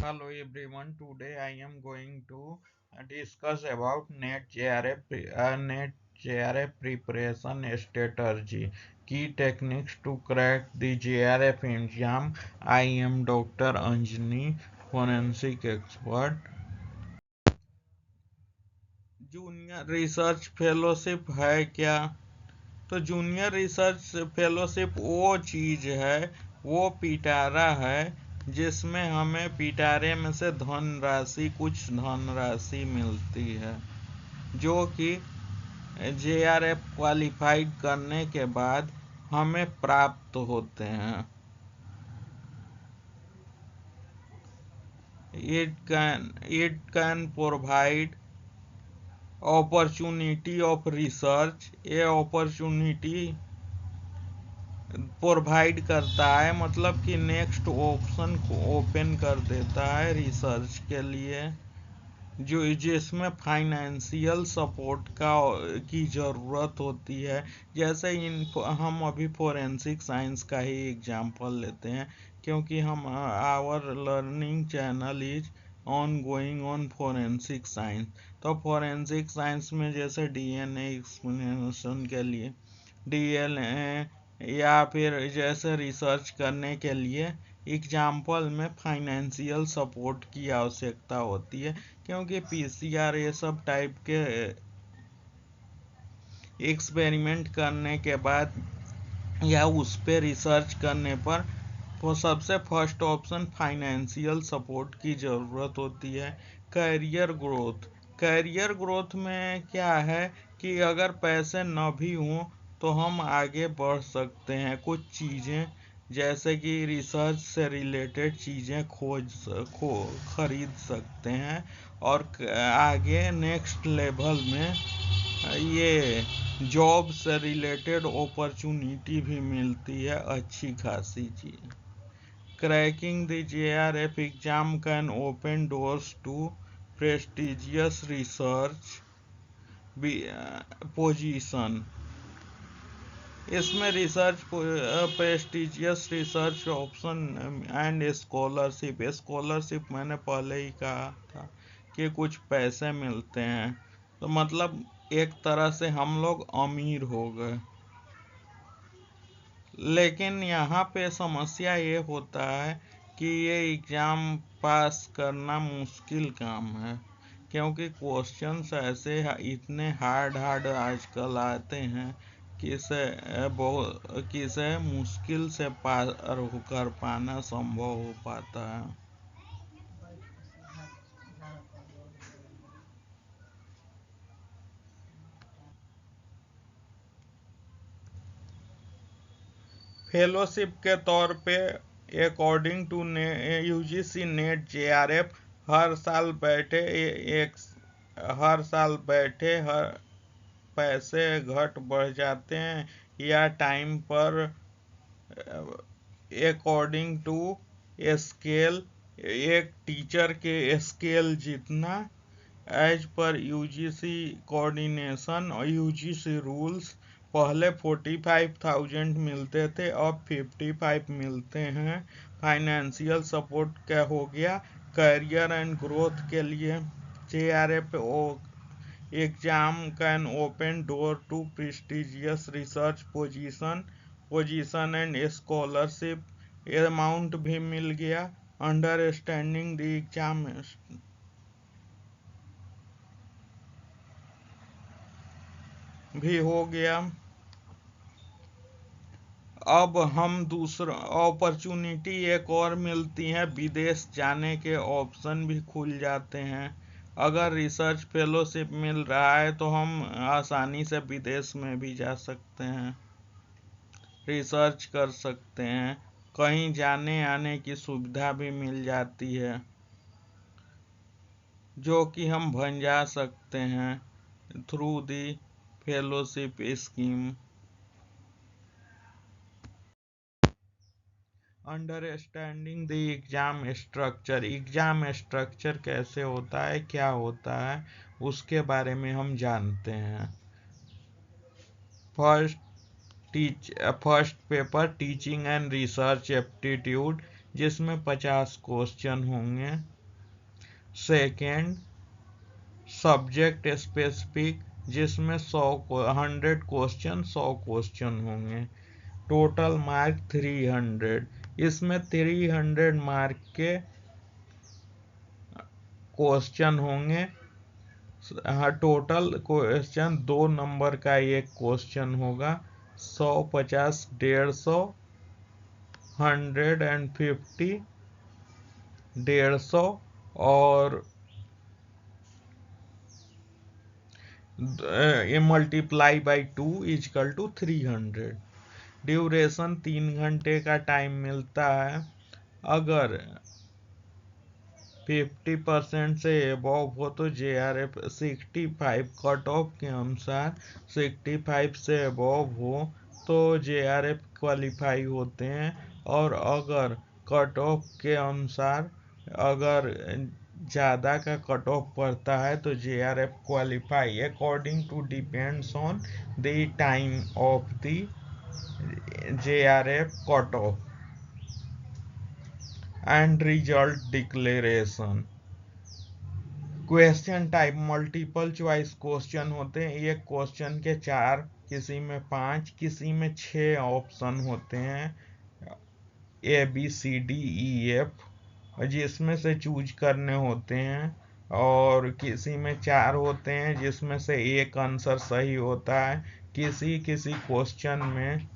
Hello everyone. Today I am going to discuss about NET JRF preparation strategy. Key techniques to crack the JRF exam. I am Dr. Anjani, forensic expert. Junior research fellowship है क्या? तो junior research fellowship वो चीज है, वो पिटारा है जिसमें हमें पिटारे में से कुछ धनराशि मिलती है, जो कि जेआरएफ क्वालिफाइड करने के बाद हमें प्राप्त होते हैं। It can provide opportunity of research. ये अपॉर्चुनिटी प्रोवाइड करता है, मतलब कि नेक्स्ट ऑप्शन को ओपन कर देता है रिसर्च के लिए, जो जिसमें फाइनेंशियल सपोर्ट की ज़रूरत होती है। जैसे हम अभी फोरेंसिक साइंस का ही एग्जांपल लेते हैं, क्योंकि हम our learning channel is on going on forensic science. तो फोरेंसिक साइंस में जैसे डीएनए एक्सप्लेनेशन के लिए, डीएनए या फिर जैसे रिसर्च करने के लिए एग्जाम्पल में फाइनेंशियल सपोर्ट की आवश्यकता होती है, क्योंकि पीसीआर ये सब टाइप के एक्सपेरिमेंट करने के बाद या उस पे रिसर्च करने पर वो सबसे फर्स्ट ऑप्शन फाइनेंशियल सपोर्ट की ज़रूरत होती है। करियर ग्रोथ में क्या है कि अगर पैसे न भी हों तो हम आगे बढ़ सकते हैं। कुछ चीज़ें जैसे कि रिसर्च से रिलेटेड चीज़ें खरीद सकते हैं, और आगे नेक्स्ट लेवल में ये जॉब से रिलेटेड अपॉर्चुनिटी भी मिलती है, अच्छी खासी चीज। Cracking the JRF exam can open doors to prestigious research position. इसमें research prestigious research option and scholarship मैंने पहले ही कहा था कि कुछ पैसे मिलते हैं, तो मतलब एक तरह से हम लोग अमीर हो गए। लेकिन यहाँ पे समस्या ये होता है कि ये एग्ज़ाम पास करना मुश्किल काम है, क्योंकि क्वेश्चंस ऐसे इतने हार्ड हार्ड आजकल आते हैं कि इसे मुश्किल से पार कर पाना संभव हो पाता है। फेलोशिप के तौर पे according to UGC NET JRF हर साल बैठे एक हर साल बैठे हर पैसे घट बढ़ जाते हैं, या टाइम पर अकॉर्डिंग टू स्केल, एक टीचर के स्केल जितना, एज पर यूजीसी कोऑर्डिनेशन और यूजीसी रूल्स। पहले 45,000 मिलते थे, अब 55 मिलते हैं। फाइनेंशियल सपोर्ट क्या हो गया? करियर एंड ग्रोथ के लिए JRF exam can open door to prestigious research position and scholarship. Amount भी मिल गया। अंडरस्टैंडिंग द एग्जाम भी हो गया। अब हम दूसरा अपॉर्चुनिटी एक और मिलती है, विदेश जाने के ऑप्शन भी खुल जाते हैं। अगर रिसर्च फेलोशिप मिल रहा है तो हम आसानी से विदेश में भी जा सकते हैं, रिसर्च कर सकते हैं। कहीं जाने आने की सुविधा भी मिल जाती है, जो कि हम बन जा सकते हैं through the fellowship scheme. Understanding the exam structure कैसे होता है, क्या होता है, उसके बारे में हम जानते हैं। First first paper teaching and research aptitude. जिसमें 50 क्वेश्चन होंगे। सेकेंड, सब्जेक्ट स्पेसिफिक, जिसमें 100 क्वेश्चन 100 क्वेश्चन होंगे। Total mark 300। इसमें 300 मार्क के क्वेश्चन होंगे। हाँ, टोटल क्वेश्चन 2 नंबर का एक क्वेश्चन होगा। 100, 50, 150, 150, 150 और multiply by 2 equal to 300। Duration 3 घंटे का टाइम मिलता है। अगर 50% से एबव हो तो JRF 65 कट ऑफ के अनुसार 65 से एबव हो तो JRF क्वालिफाई होते हैं। और अगर कट ऑफ के अनुसार अगर ज़्यादा का कट ऑफ पड़ता है तो JRF qualify according to depends on the time of the JRF cut off and result declaration. Question type multiple choice question होते हैं। एक क्वेश्चन के 4, किसी में 5, किसी में 6 ऑप्शन होते हैं, ABCDEF, जिसमें से चूज करने होते हैं। और किसी में 4 होते हैं जिसमें से एक आंसर सही होता है। किसी किसी क्वेश्चन में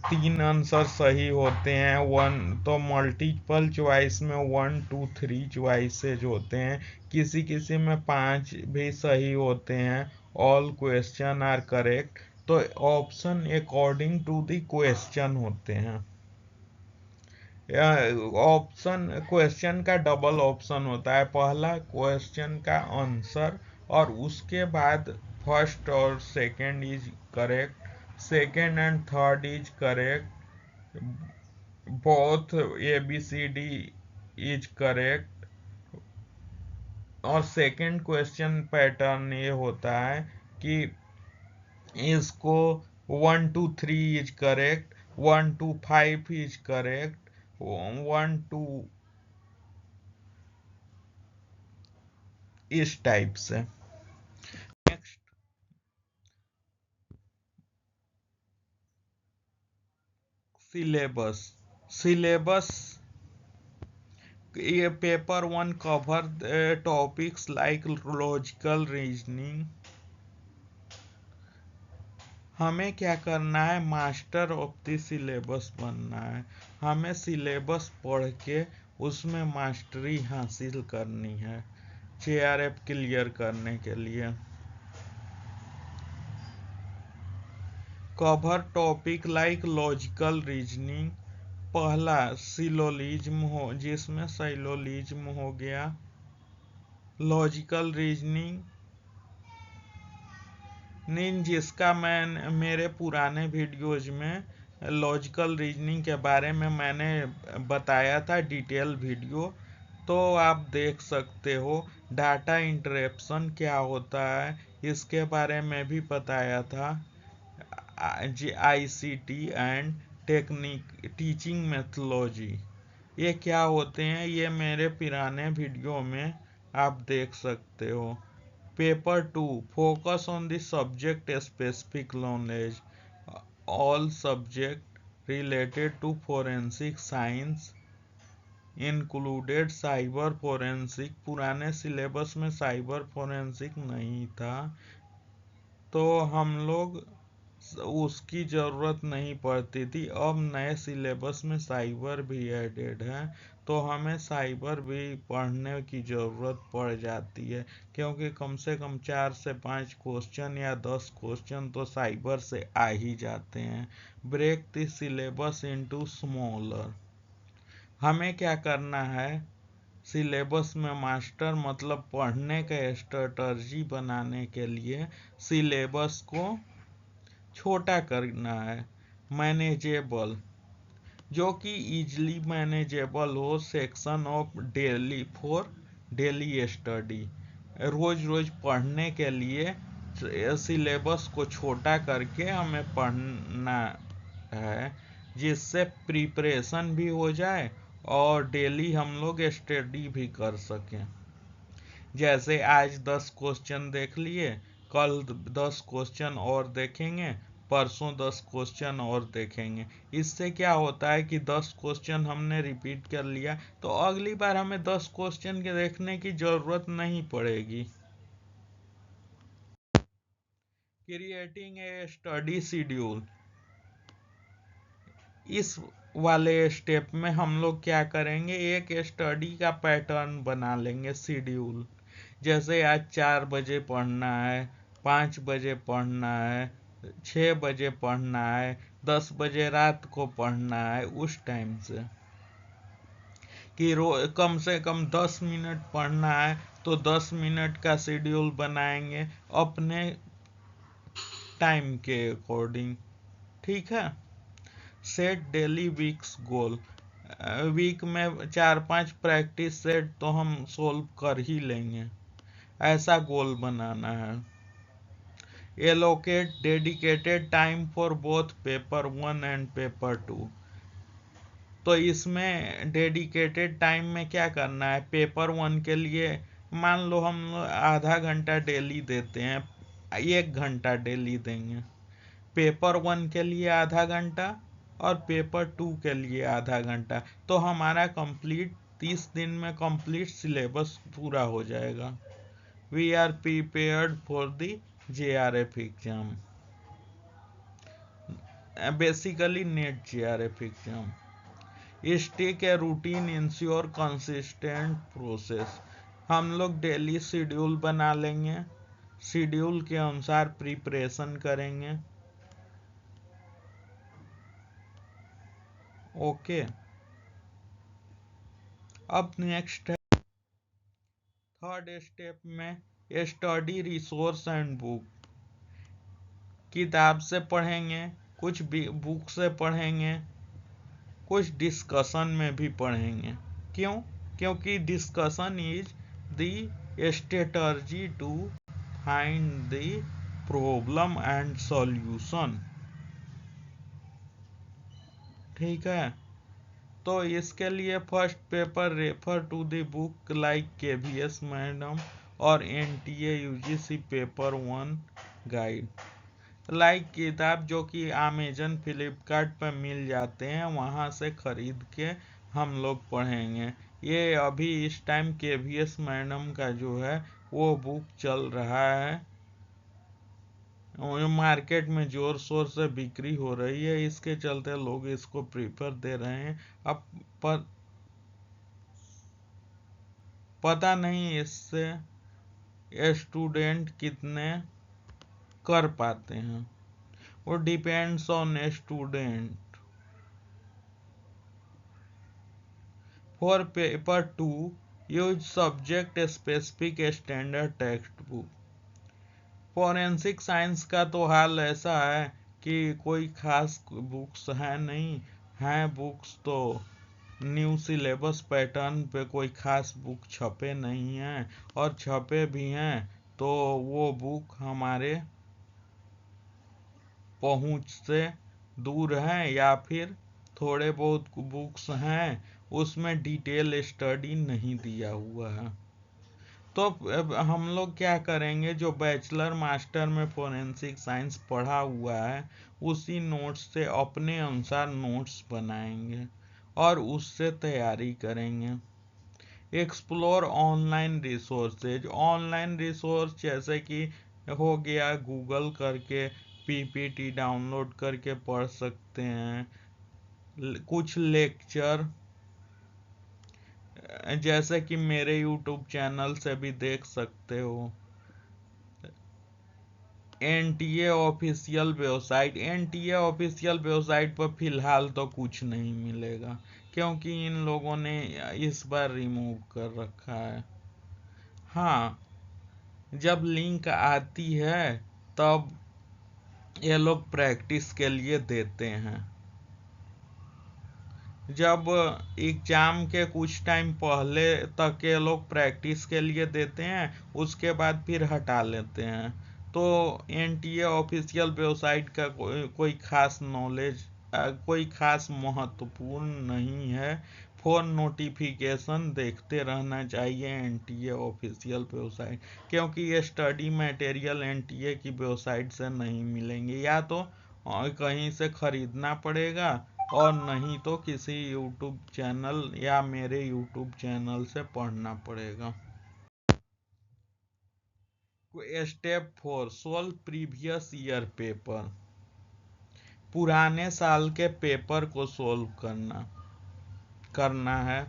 3 आंसर सही होते हैं। तो मल्टीपल चॉइस में 1, 2, 3 चॉइसेज होते हैं। किसी किसी में 5 भी सही होते हैं। All question are correct. तो option according to the question होते हैं। ऑप्शन क्वेश्चन का डबल ऑप्शन होता है। पहला क्वेश्चन का आंसर और उसके बाद फर्स्ट और second is correct, second and third is correct, both ABCD is correct. और सेकंड क्वेश्चन पैटर्न ये होता है कि इसको 1, 2, 3 इज करेक्ट, 1, 2, 5 इज करेक्ट, 1, 2 इस टाइप से। Next, syllabus. सिलेबस ये paper 1 cover topics like logical reasoning. हमें क्या करना है, मास्टर ऑफ द सिलेबस बनना है। हमें सिलेबस पढ़ के उसमें मास्टरी हासिल करनी है JRF क्लियर करने के लिए। Cover topic like logical reasoning. पहला सिलोलिज्म हो, जिसमें साइलोलिज्म हो गया। लॉजिकल रीजनिंग जिसका मैं मेरे पुराने वीडियोज में लॉजिकल रीजनिंग के बारे में मैंने बताया था, डिटेल वीडियो, तो आप देख सकते हो। डाटा इंटरेप्शन क्या होता है इसके बारे में भी बताया था। ICT and technique teaching methodology, ये क्या होते हैं, ये मेरे पुराने वीडियो में आप देख सकते हो। Paper 2 focus on the subject specific knowledge, all subject related to forensic science included cyber forensic. पुराने सिलेबस में साइबर फोरेंसिक नहीं था तो हम लोग उसकी ज़रूरत नहीं पड़ती थी। अब नए सिलेबस में साइबर भी एडेड है तो हमें साइबर भी पढ़ने की ज़रूरत पड़ जाती है, क्योंकि कम से कम 4 से 5 क्वेश्चन या 10 क्वेश्चन तो साइबर से आ ही जाते हैं। Break the syllabus into smaller. हमें क्या करना है, सिलेबस में मास्टर मतलब पढ़ने का स्ट्रेटजी बनाने के लिए सिलेबस को छोटा करना है, मैनेजेबल, जो कि इजली मैनेजेबल हो। Section of daily for daily study, रोज रोज पढ़ने के लिए सिलेबस को छोटा करके हमें पढ़ना है। जिससे प्रिपरेशन भी हो जाए और डेली हम लोग स्टडी भी कर सकें। जैसे आज 10 क्वेश्चन देख लिए, कल 10 क्वेश्चन और देखेंगे, परसों 10 क्वेश्चन और देखेंगे। इससे क्या होता है कि 10 क्वेश्चन हमने रिपीट कर लिया तो अगली बार हमें 10 क्वेश्चन के देखने की जरूरत नहीं पड़ेगी। क्रिएटिंग ए स्टडी शेड्यूल, इस वाले स्टेप में हम लोग क्या करेंगे, एक स्टडी का पैटर्न बना लेंगे, शेड्यूल। जैसे आज 4 बजे पढ़ना है, 5 बजे पढ़ना है, 6 बजे पढ़ना है, 10 बजे रात को पढ़ना है, उस टाइम से कि कम से कम 10 मिनट पढ़ना है तो 10 मिनट का शेड्यूल बनाएंगे अपने टाइम के अकॉर्डिंग। ठीक है। सेट डेली वीक्स गोल, वीक में 4-5 प्रैक्टिस सेट तो हम सोल्व कर ही लेंगे, ऐसा गोल बनाना है। Allocate dedicated time for both paper 1 and paper 2, तो इसमें डेडिकेटेड टाइम में क्या करना है, पेपर 1 के लिए मान लो हम आधा घंटा डेली देते हैं, 1 घंटा डेली देंगे, पेपर 1 के लिए आधा घंटा और पेपर 2 के लिए आधा घंटा, तो हमारा कंप्लीट 30 दिन में कंप्लीट सिलेबस पूरा हो जाएगा। We are prepared for the JRF exam, basically NET JRF exam. Stick a routine, ensure consistent process, हम लोग डेली शेड्यूल बना लेंगे, शेड्यूल के अनुसार प्रिपरेशन करेंगे। ओके। अब नेक्स्ट है थर्ड स्टेप में स्टडी रिसोर्स एंड बुक, किताब से पढ़ेंगे, कुछ बुक से पढ़ेंगे, कुछ डिस्कशन में भी पढ़ेंगे। क्यों? क्योंकि discussion is the strategy to find the problem and solution. ठीक है। तो इसके लिए first paper refer to the book like KVS madam और NTA UGC paper 1 guide, like किताब जो कि अमेजन फ्लिपकार्ट पर मिल जाते हैं, वहाँ से खरीद के हम लोग पढ़ेंगे। ये अभी इस टाइम KVS मैडम का जो है वो बुक चल रहा है, मार्केट में जोर शोर से बिक्री हो रही है, इसके चलते लोग इसको प्रीफर दे रहे हैं। अब पता नहीं इससे स्टूडेंट कितने कर पाते हैं, वो depends on student. For paper 2 use subject specific standard text book. Forensic science का तो हाल ऐसा है कि कोई खास बुक्स है नहीं, हैं बुक्स तो न्यू सिलेबस पैटर्न पे कोई खास बुक छपे नहीं हैं, और छपे भी हैं तो वो बुक हमारे पहुंच से दूर हैं, या फिर थोड़े बहुत बुक्स हैं उसमें डिटेल स्टडी नहीं दिया हुआ है। तो हम लोग क्या करेंगे, जो बैचलर मास्टर में फोरेंसिक साइंस पढ़ा हुआ है उसी नोट्स से अपने अनुसार नोट्स बनाएंगे और उससे तैयारी करेंगे। Explore online resources, online resource जैसे कि हो गया गूगल करके PPT डाउनलोड करके पढ़ सकते हैं, कुछ लेक्चर जैसे कि मेरे YouTube चैनल से भी देख सकते हो। NTA official website, NTA official website पर फिलहाल तो कुछ नहीं मिलेगा क्योंकि इन लोगों ने इस बार रिमूव कर रखा है। हाँ, जब लिंक आती है तब ये लोग प्रैक्टिस के लिए देते हैं, जब एग्जाम के कुछ टाइम पहले तक ये लोग प्रैक्टिस के लिए देते हैं, उसके बाद फिर हटा लेते हैं। तो NTA ऑफिशियल वेबसाइट का कोई खास नॉलेज कोई खास महत्वपूर्ण नहीं है। फोन नोटिफिकेशन देखते रहना चाहिए एनटीए ऑफिशियल वेबसाइट, क्योंकि ये स्टडी मटेरियल एनटीए की वेबसाइट से नहीं मिलेंगे, या तो कहीं से खरीदना पड़ेगा और नहीं तो किसी यूट्यूब चैनल या मेरे यूट्यूब चैनल से पढ़ना पड़ेगा। Step 4, solve previous year paper. पुराने साल के पेपर को सोल्व करना है।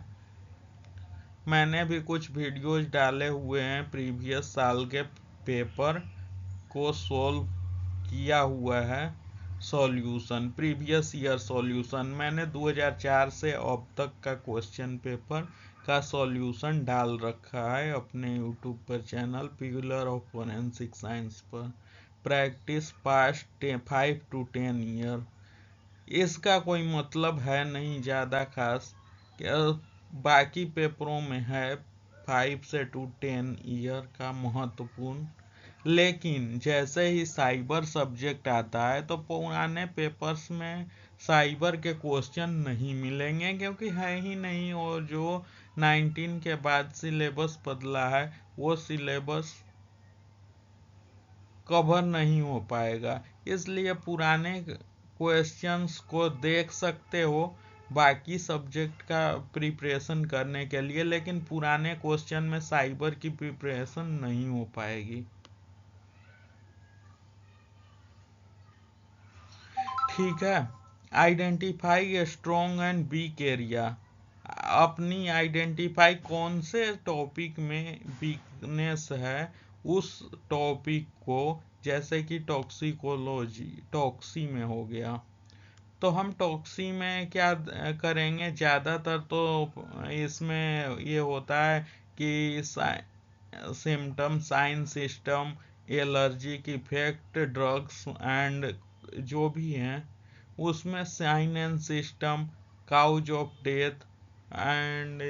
मैंने भी कुछ वीडियोज डाले हुए हैं, प्रीवियस साल के पेपर को सोल्व किया हुआ है। सॉल्यूशन, प्रीवियस ईयर सॉल्यूशन, मैंने 2004 से अब तक का क्वेश्चन पेपर का सॉल्यूशन डाल रखा है अपने यूट्यूब पर channel pillar of forensic science पर। Practice past 5 to 10 year. इसका कोई मतलब है नहीं ज़्यादा खास, बाकी पेपरों में है 5 से 10 ईयर का महत्वपूर्ण, लेकिन जैसे ही साइबर सब्जेक्ट आता है तो पुराने पेपर्स में साइबर के क्वेश्चन नहीं मिलेंगे, क्योंकि है ही नहीं। और जो 19 के बाद सिलेबस बदला है वो सिलेबस कवर नहीं हो पाएगा, इसलिए पुराने क्वेश्चंस को देख सकते हो बाकी सब्जेक्ट का प्रिपरेशन करने के लिए, लेकिन पुराने क्वेश्चन में साइबर की प्रिपरेशन नहीं हो पाएगी। ठीक है। Identify strong and weak area. अपनी आइडेंटिफाई कौन से टॉपिक में वीकनेस है, उस टॉपिक को, जैसे कि टॉक्सिकोलॉजी, टॉक्सी में हो गया, तो हम टॉक्सी में क्या करेंगे, ज़्यादातर तो इसमें ये होता है कि symptom, sign system, allergic effect, drugs and जो भी हैं उसमें sign and system, cause of death and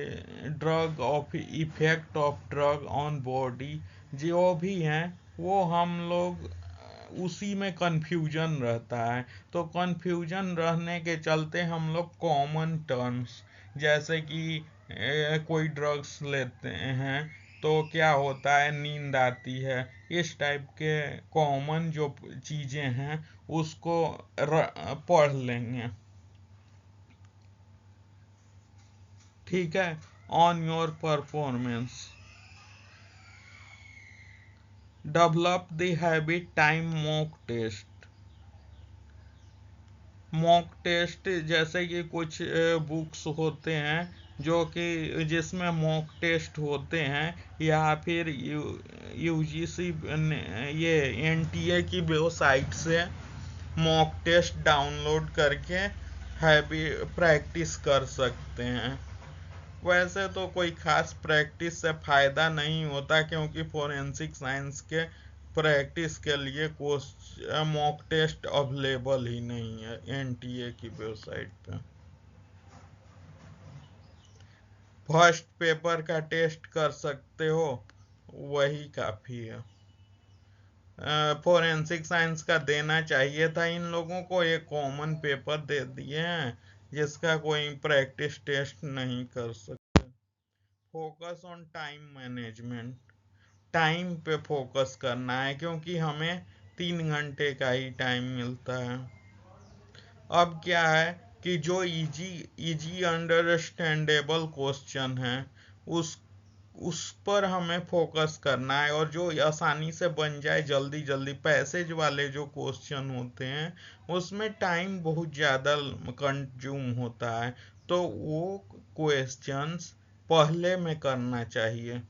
drug of effect of drug on body, जो भी हैं वो हम लोग उसी में कंफ्यूजन रहता है। तो कंफ्यूजन रहने के चलते हम लोग कॉमन टर्म्स, जैसे कि कोई ड्रग्स लेते हैं तो क्या होता है, नींद आती है, इस टाइप के कॉमन जो चीज़ें हैं उसको पढ़ लेंगे। ठीक है। On your performance, develop the habit time mock test. Mock test जैसे कि कुछ बुक्स होते हैं जो कि जिसमें मॉक टेस्ट होते हैं, या फिर यूजीसी ये एनटीए की वेबसाइट से मॉक टेस्ट डाउनलोड करके प्रैक्टिस कर सकते हैं। वैसे तो कोई खास प्रैक्टिस से फ़ायदा नहीं होता, क्योंकि फोरेंसिक साइंस के प्रैक्टिस के लिए मॉक टेस्ट अवेलेबल ही नहीं है एनटीए की वेबसाइट पे। फर्स्ट पेपर का टेस्ट कर सकते हो, वही काफ़ी है। फोरेंसिक साइंस का देना चाहिए था इन लोगों को, एक कॉमन पेपर दे दिए हैं जिसका कोई प्रैक्टिस टेस्ट नहीं कर सकते। Focus on time management, time पे फोकस करना है, क्योंकि हमें 3 घंटे का ही टाइम मिलता है। अब क्या है कि जो इजी अंडरस्टैंडेबल क्वेश्चन है उस उस पर हमें फोकस करना है, और जो आसानी से बन जाए जल्दी जल्दी, पैसेज वाले जो क्वेश्चन होते हैं उसमें टाइम बहुत ज़्यादा कंज्यूम होता है, तो वो क्वेश्चंस पहले में करना चाहिए।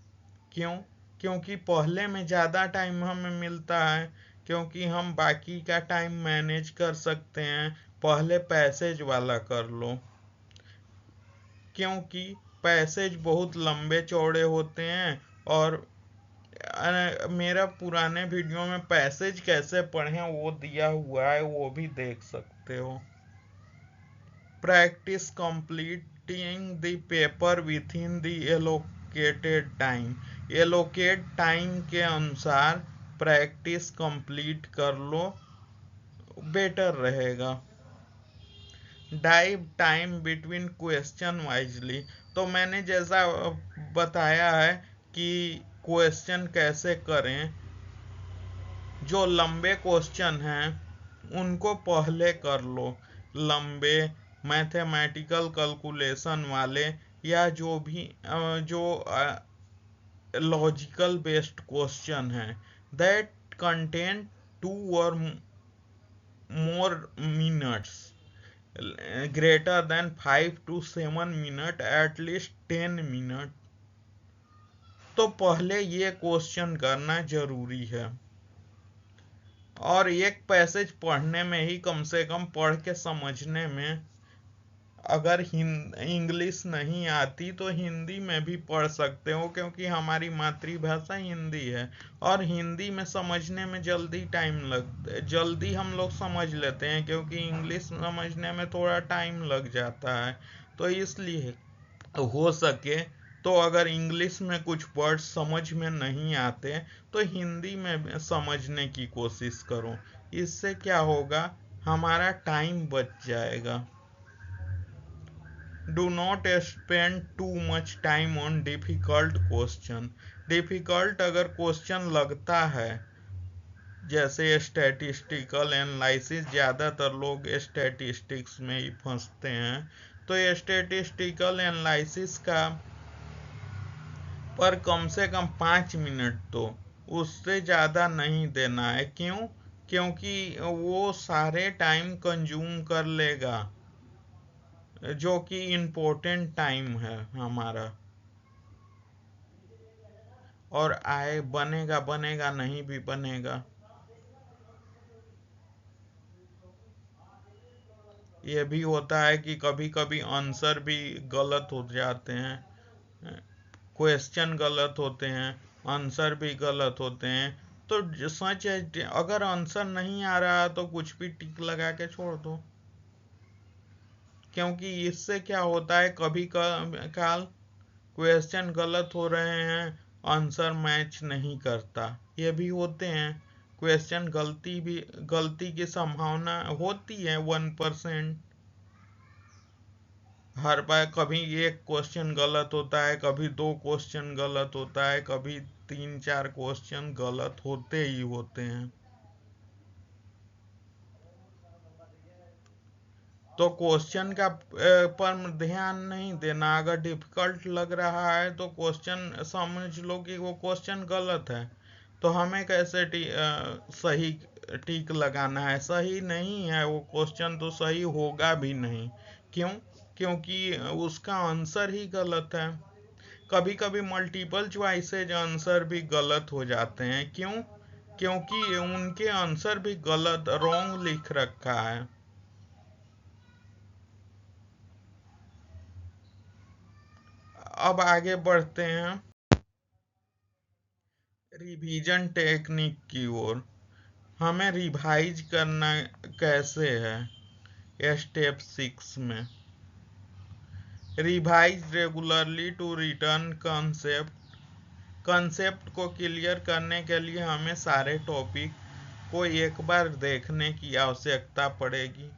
क्यों? क्योंकि पहले में ज़्यादा टाइम हमें मिलता है, क्योंकि हम बाकी का टाइम मैनेज कर सकते हैं। पहले पैसेज वाला कर लो, क्योंकि पैसेज बहुत लंबे चौड़े होते हैं, और मेरा पुराने वीडियो में पैसेज कैसे पढ़ें वो दिया हुआ है, वो भी देख सकते हो। Practice completing the paper with in the allocated time, allocate time के अनुसार प्रैक्टिस कंप्लीट कर लो, बेटर रहेगा। Dive time between question wisely. तो मैंने जैसा बताया है कि क्वेश्चन कैसे करें, जो लंबे क्वेश्चन हैं उनको पहले कर लो, लंबे मैथमेटिकल कैलकुलेशन वाले, या जो भी जो लॉजिकल बेस्ड क्वेश्चन है, that contain 2 or more minutes, greater than 5 to 7 minutes, at least 10 minutes। तो पहले ये क्वेश्चन करना जरूरी है, और एक पैसेज पढ़ने में ही कम से कम पढ़ के समझने में, अगर इंग्लिश नहीं आती तो हिंदी में भी पढ़ सकते हो, क्योंकि हमारी मातृभाषा हिंदी है, और हिंदी में समझने में जल्दी हम लोग समझ लेते हैं, क्योंकि इंग्लिश समझने में थोड़ा टाइम लग जाता है। तो इसलिए हो सके तो अगर इंग्लिश में कुछ वर्ड समझ में नहीं आते तो हिंदी में समझने की कोशिश करो। इससे क्या होगा, हमारा टाइम बच जाएगा। Do not spend too much time on difficult question. Difficult अगर क्वेश्चन लगता है, जैसे स्टैटिस्टिकल एनालिसिस, ज़्यादातर लोग स्टैटिस्टिक्स में ही फंसते हैं, तो स्टैटिस्टिकल एनालिसिस का पर कम से कम 5 मिनट तो, उससे ज़्यादा नहीं देना है। क्यों? क्योंकि वो सारे टाइम कंज्यूम कर लेगा, जो कि इम्पोर्टेंट टाइम है हमारा, और आए बनेगा बनेगा, नहीं भी बनेगा। ये भी होता है कि कभी कभी आंसर भी गलत हो जाते हैं, क्वेश्चन गलत होते हैं, आंसर भी गलत होते हैं। तो सच है, अगर आंसर नहीं आ रहा तो कुछ भी टिक लगा के छोड़ दो, क्योंकि इससे क्या होता है, कभी काल क्वेश्चन गलत हो रहे हैं, आंसर मैच नहीं करता, ये भी होते हैं। क्वेश्चन गलती की संभावना होती है 1%। हर बार कभी एक क्वेश्चन गलत होता है, कभी 2 क्वेश्चन गलत होता है, कभी 3-4 क्वेश्चन गलत होते ही होते हैं। तो क्वेश्चन का पर ध्यान नहीं देना। अगर डिफिकल्ट लग रहा है तो क्वेश्चन समझ लो कि वो क्वेश्चन गलत है, तो हमें कैसे सही टिक लगाना है? सही नहीं है वो क्वेश्चन, तो सही होगा भी नहीं। क्यों? क्योंकि उसका आंसर ही गलत है। कभी कभी मल्टीपल चॉइसेज आंसर भी गलत हो जाते हैं। क्यों? क्योंकि उनके आंसर भी गलत, रॉन्ग लिख रखा है। अब आगे बढ़ते हैं रिवीजन टेक्निक की ओर। हमें रिवाइज करना कैसे है? स्टेप 6 में, revise regularly to return concept को क्लियर करने के लिए हमें सारे टॉपिक को एक बार देखने की आवश्यकता पड़ेगी।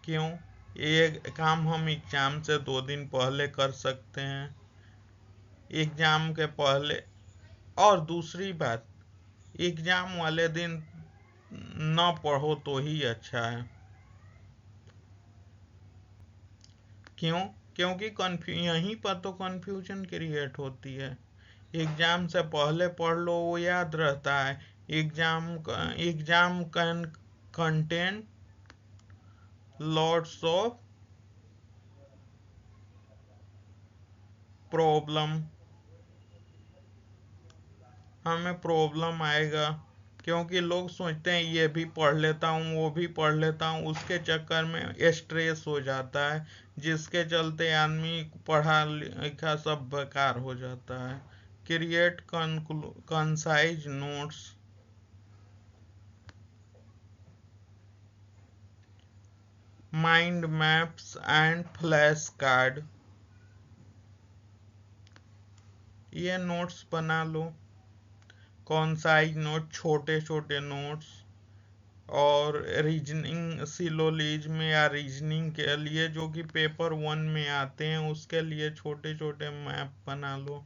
क्यों? ये काम हम एग्जाम से 2 दिन पहले कर सकते हैं, एग्जाम के पहले। और दूसरी बात, एग्जाम वाले दिन न पढ़ो तो ही अच्छा है। क्यों? क्योंकि यहीं पर तो कंफ्यूजन क्रिएट होती है। एग्जाम से पहले पढ़ लो, वो याद रहता है। Exam can contain lots of problem. हमें प्रॉब्लम आएगा, क्योंकि लोग सोचते हैं ये भी पढ़ लेता हूँ, वो भी पढ़ लेता हूँ, उसके चक्कर में स्ट्रेस हो जाता है, जिसके चलते आदमी पढ़ा लिखा सब बेकार हो जाता है। Create concise notes, mind maps and flash card. ये नोट्स बना लो, कंसाइज नोट, छोटे छोटे नोट्स, और रीजनिंग सिलोजिज्म या रीजनिंग के लिए जो कि पेपर 1 में आते हैं, उसके लिए छोटे छोटे मैप बना लो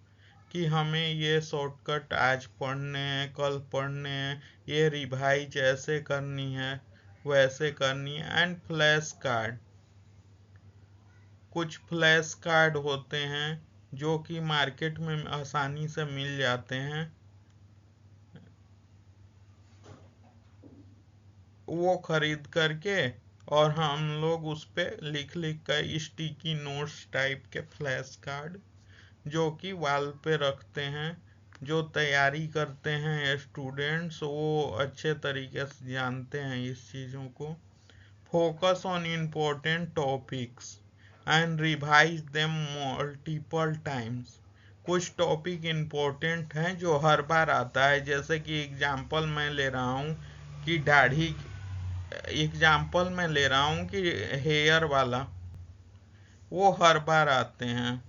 कि हमें ये शॉर्टकट आज पढ़ने हैं, कल पढ़ने हैं, ये रिवाइज ऐसे करनी है, वैसे करनी है। एंड फ्लैश कार्ड, कुछ फ्लैश कार्ड होते हैं जो कि मार्केट में आसानी से मिल जाते हैं, वो खरीद करके और हम लोग उस पे लिख लिख कर स्टिकी नोट्स टाइप के फ्लैश कार्ड जो कि वॉल पे रखते हैं, जो तैयारी करते हैं स्टूडेंट्स वो अच्छे तरीके से जानते हैं इस चीज़ों को। Focus on important topics and revise them multiple times. कुछ टॉपिक इम्पोर्टेंट हैं जो हर बार आता है, जैसे कि एग्जाम्पल मैं ले रहा हूँ कि दाढ़ी, एग्जाम्पल मैं ले रहा हूँ कि हेयर वाला, वो हर बार आते हैं।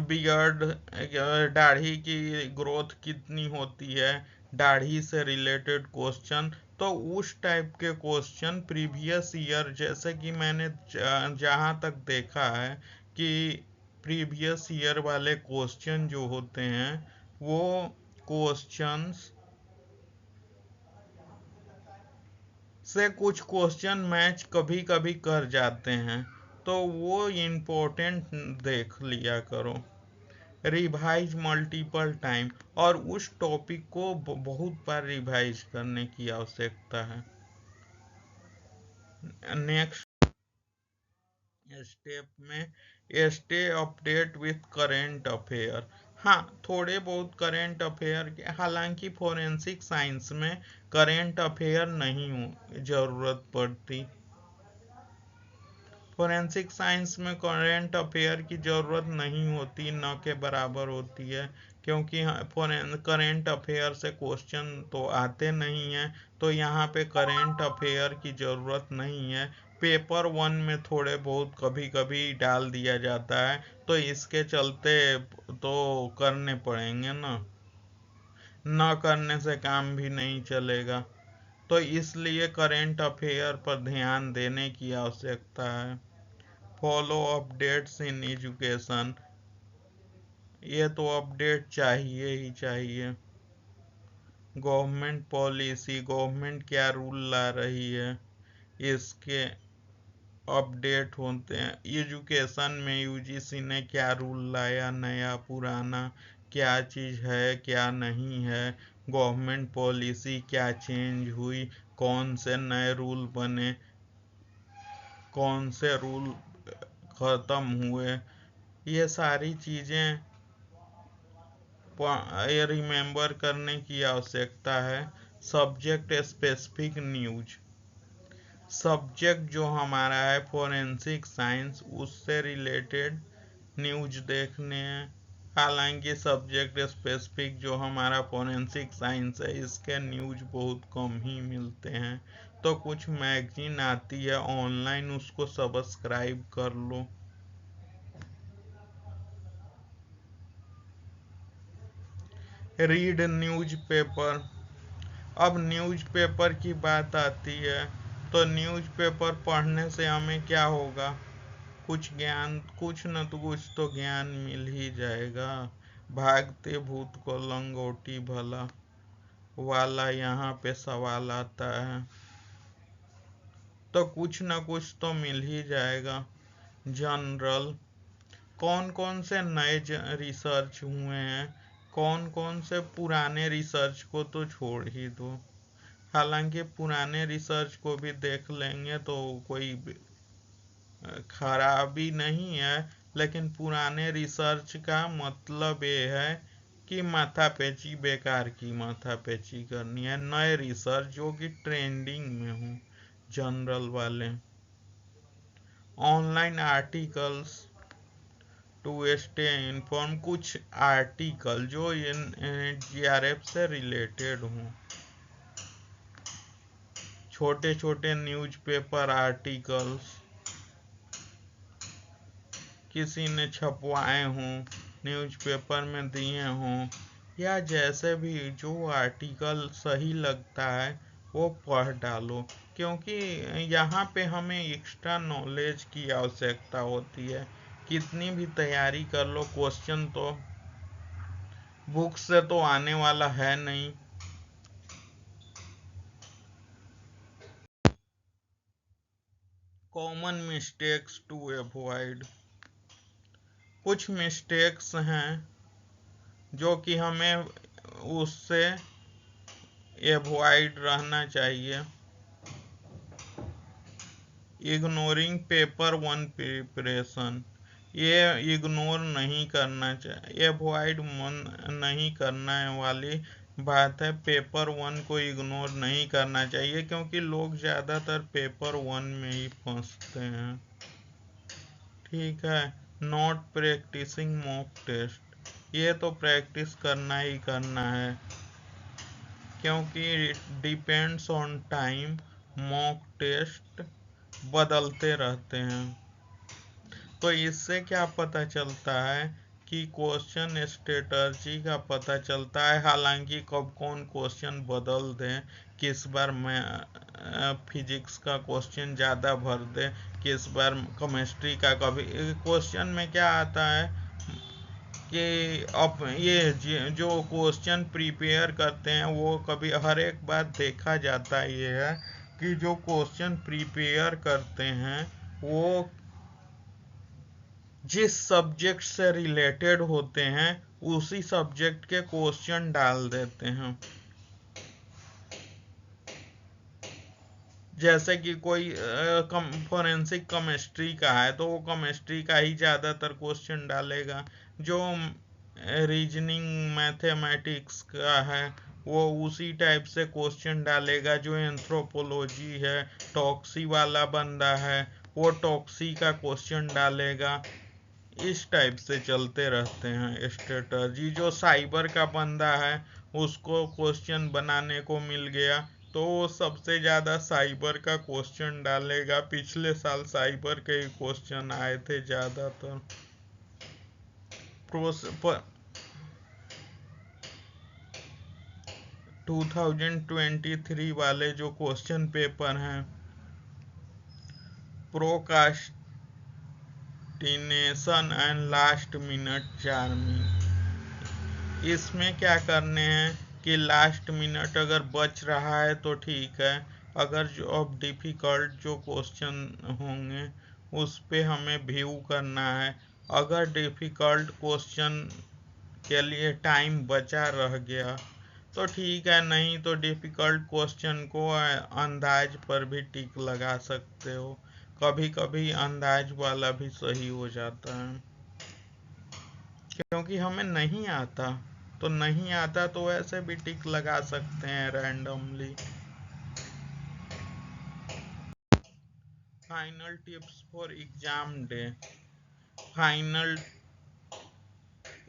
बियर्ड, दाढ़ी की ग्रोथ कितनी होती है, दाढ़ी से रिलेटेड क्वेश्चन, तो उस टाइप के क्वेश्चन प्रीवियस ईयर, जैसे कि मैंने जहाँ तक देखा है कि प्रीवियस ईयर वाले क्वेश्चन जो होते हैं वो क्वेश्चंस से कुछ क्वेश्चन मैच कभी कभी कर जाते हैं, तो वो इम्पोर्टेंट देख लिया करो। रिवाइज मल्टीपल टाइम, और उस टॉपिक को बहुत बार रिवाइज करने की आवश्यकता है। नेक्स्ट स्टेप में stay update with current affair. हाँ, थोड़े बहुत करेंट अफेयर के, हालांकि फोरेंसिक साइंस में करेंट अफेयर नहीं जरूरत पड़ती। फोरेंसिक साइंस में करेंट अफेयर की ज़रूरत नहीं होती, न के बराबर होती है, क्योंकि करेंट अफेयर से क्वेश्चन तो आते नहीं हैं, तो यहाँ पे करेंट अफेयर की ज़रूरत नहीं है। पेपर 1 में थोड़े बहुत कभी कभी डाल दिया जाता है, तो इसके चलते तो करने पड़ेंगे ना, न करने से काम भी नहीं चलेगा, तो इसलिए करेंट अफेयर पर ध्यान देने की आवश्यकता है। फॉलो अपडेट्स इन एजुकेशन, ये तो अपडेट चाहिए ही चाहिए। गवर्नमेंट पॉलिसी, गवर्नमेंट क्या रूल ला रही है, इसके अपडेट होते हैं। एजुकेशन में यूजीसी ने क्या रूल लाया, नया पुराना, क्या चीज़ है क्या नहीं है, गवर्नमेंट पॉलिसी क्या चेंज हुई, कौन से नए रूल बने, कौन से रूल ख़त्म हुए, ये सारी चीज़ें रिमेंबर करने की आवश्यकता है। सब्जेक्ट स्पेसिफिक न्यूज, सब्जेक्ट जो हमारा है फोरेंसिक साइंस, उससे रिलेटेड न्यूज देखने हैं। हालांकि सब्जेक्ट स्पेसिफिक जो हमारा फोरेंसिक साइंस है, इसके न्यूज बहुत कम ही मिलते हैं, तो कुछ मैगजीन आती है ऑनलाइन, उसको सब्सक्राइब कर लो। रीड न्यूज़पेपर, अब न्यूज़पेपर की बात आती है, तो न्यूज़पेपर पढ़ने से हमें क्या होगा, कुछ ज्ञान, कुछ न तो कुछ तो ज्ञान मिल ही जाएगा। भागते भूत को लंगोटी भला वाला यहाँ पे सवाल आता है, तो कुछ न कुछ तो मिल ही जाएगा। जनरल, कौन कौन से नए रिसर्च हुए हैं, कौन कौन से पुराने रिसर्च को तो छोड़ ही दो, हालांकि पुराने रिसर्च को भी देख लेंगे तो कोई खराबी नहीं है, लेकिन पुराने रिसर्च का मतलब ये है कि माथापेची, बेकार की माथापेची करनी है। नए रिसर्च जो कि ट्रेंडिंग में हो, जनरल वाले। Online articles to stay inform, कुछ आर्टिकल जो जीआरएफ से रिलेटेड हों, छोटे छोटे न्यूज़पेपर आर्टिकल्स किसी ने छपवाए हों, न्यूज़पेपर में दिए हों, या जैसे भी जो आर्टिकल सही लगता है वो पढ़ डालो, क्योंकि यहाँ पे हमें एक्स्ट्रा नॉलेज की आवश्यकता होती है। कितनी भी तैयारी कर लो, क्वेश्चन तो बुक से तो आने वाला है नहीं। कॉमन मिस्टेक्स टू अवॉइड, कुछ मिस्टेक्स हैं जो कि हमें उससे अवॉइड रहना चाहिए। इग्नोरिंग पेपर वन प्रिपरेशन, ये इग्नोर नहीं करना चाहिए, अवॉइड नहीं करने वाली बात है। पेपर वन को इग्नोर नहीं करना चाहिए, क्योंकि लोग ज़्यादातर पेपर वन में ही फंसते हैं। ठीक है। नॉट प्रैक्टिसिंग मॉक टेस्ट, ये तो प्रैक्टिस करना ही करना है, क्योंकि depends on time, mock test बदलते रहते हैं। तो इससे क्या पता चलता है कि क्वेश्चन स्ट्रेटर्जी का पता चलता है। हालांकि कब कौन क्वेश्चन बदल दें, किस बार मैं फिजिक्स का क्वेश्चन ज़्यादा भर दे, किस बार केमिस्ट्री का। कभी क्वेश्चन में क्या आता है कि अब ये जो क्वेश्चन प्रिपेयर करते हैं वो कभी हर एक बार देखा जाता ये है कि जो क्वेश्चन प्रिपेयर करते हैं वो जिस सब्जेक्ट से रिलेटेड होते हैं उसी सब्जेक्ट के क्वेश्चन डाल देते हैं। जैसे कि कोई फोरेंसिक केमिस्ट्री का है तो वो केमिस्ट्री का ही ज़्यादातर क्वेश्चन डालेगा। जो रीजनिंग मैथमेटिक्स का है वो उसी टाइप से क्वेश्चन डालेगा। जो एंथ्रोपोलॉजी है, टॉक्सी वाला बंदा है, वो टॉक्सी का क्वेश्चन डालेगा। इस टाइप से चलते रहते हैं स्ट्रेटजी। जो साइबर का बंदा है उसको क्वेश्चन बनाने को मिल गया तो वो सबसे ज़्यादा साइबर का क्वेश्चन डालेगा। पिछले साल साइबर के ही क्वेश्चन आए थे ज़्यादातर। 2023 वाले जो क्वेश्चन पेपर हैं procrastination and last minute charming, इसमें क्या करने हैं कि लास्ट मिनट अगर बच रहा है तो ठीक है। अगर जो अब डिफ़िकल्ट जो क्वेश्चन होंगे उस पे हमें व्यू करना है। अगर डिफ़िकल्ट क्वेश्चन के लिए टाइम बचा रह गया तो ठीक है, नहीं तो डिफ़िकल्ट क्वेश्चन को अंदाज पर भी टिक लगा सकते हो। कभी कभी अंदाज वाला भी सही हो जाता है, क्योंकि हमें नहीं आता। तो नहीं आता तो ऐसे भी टिक लगा सकते हैं randomly. Final tips for exam day, final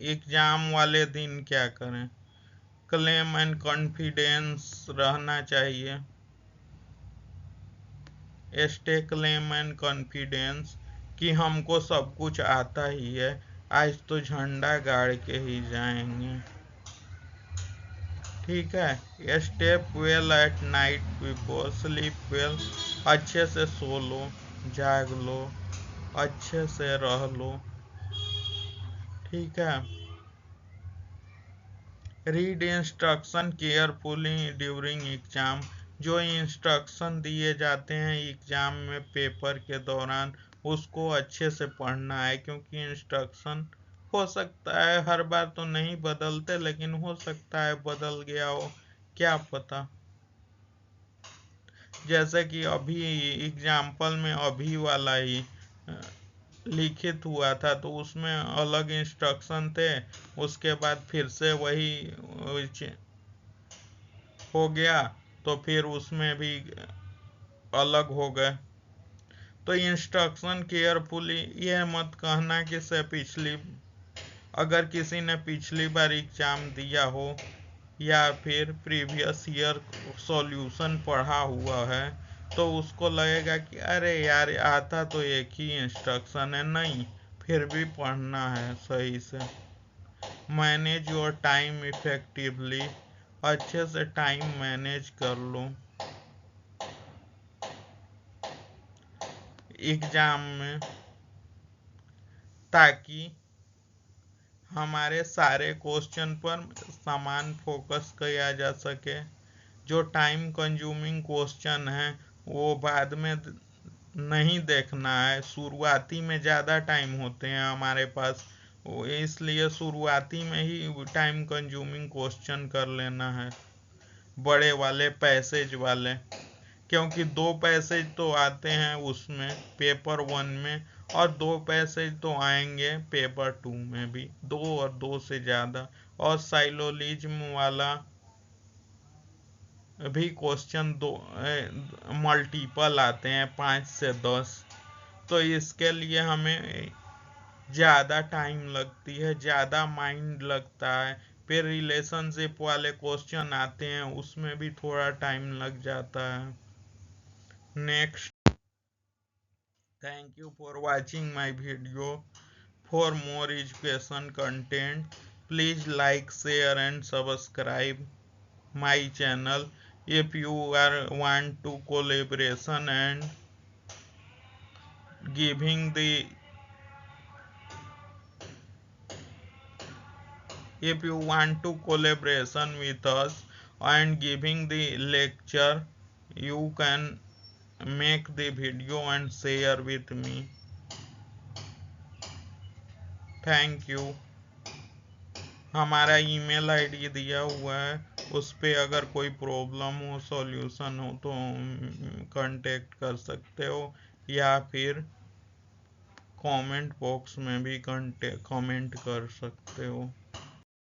exam वाले दिन क्या करें। क्लेम एंड कॉन्फिडेंस रहना चाहिए। स्टे क्लेम एंड कॉन्फिडेंस कि हमको सब कुछ आता ही है, आज तो झंडा गाड़ के ही जाएंगे। ठीक है। Step well at night before sleep well, अच्छे से सो लो, जाग लो, अच्छे से रह लो। ठीक है। Read instruction carefully during exam, जो इंस्ट्रक्शन दिए जाते हैं एग्जाम में पेपर के दौरान उसको अच्छे से पढ़ना है, क्योंकि इंस्ट्रक्शन हो सकता है हर बार तो नहीं बदलते, लेकिन हो सकता है बदल गया हो, क्या पता। जैसे कि अभी एग्जाम्पल में अभी वाला ही लिखित हुआ था तो उसमें अलग इंस्ट्रक्शन थे, उसके बाद फिर से वही हो गया तो फिर उसमें भी अलग हो गए। तो इंस्ट्रक्शन केयरफुली, ये मत कहना कि से पिछली, अगर किसी ने पिछली बार एग्जाम दिया हो या फिर प्रीवियस ईयर सॉल्यूशन पढ़ा हुआ है तो उसको लगेगा कि अरे यार आता तो एक ही इंस्ट्रक्शन है, नहीं फिर भी पढ़ना है सही से। मैनेज योर टाइम इफेक्टिवली, अच्छे से टाइम मैनेज कर लो एग्जाम में, ताकि हमारे सारे क्वेश्चन पर समान फोकस किया जा सके। जो टाइम कंज्यूमिंग क्वेश्चन है वो बाद में नहीं देखना है, शुरुआती में ज़्यादा टाइम होते हैं हमारे पास, इसलिए शुरुआती में ही टाइम कंज्यूमिंग क्वेश्चन कर लेना है, बड़े वाले पैसेज वाले, क्योंकि 2 पैसेज तो आते हैं उसमें पेपर 1 में, और 2 पैसेज तो आएंगे पेपर 2 में भी, 2 और 2 से ज़्यादा, और साइलोलिज्म वाला भी क्वेश्चन 2 मल्टीपल आते हैं 5 से 10। तो इसके लिए हमें ज़्यादा टाइम लगती है, ज़्यादा माइंड लगता है। फिर रिलेशनशिप वाले क्वेश्चन आते हैं, उसमें भी थोड़ा टाइम लग जाता है। Next, thank you for watching my video. For more education content please like, share and subscribe my channel. If you are want to collaboration and giving the if you want to collaboration with us and giving the lecture, you can make the video and share with me. Thank you. हमारा email ID दिया हुआ है, उस पे अगर कोई problem हो, solution हो तो कांटेक्ट कर सकते हो, या फिर कमेंट बॉक्स में भी कमेंट कर सकते हो।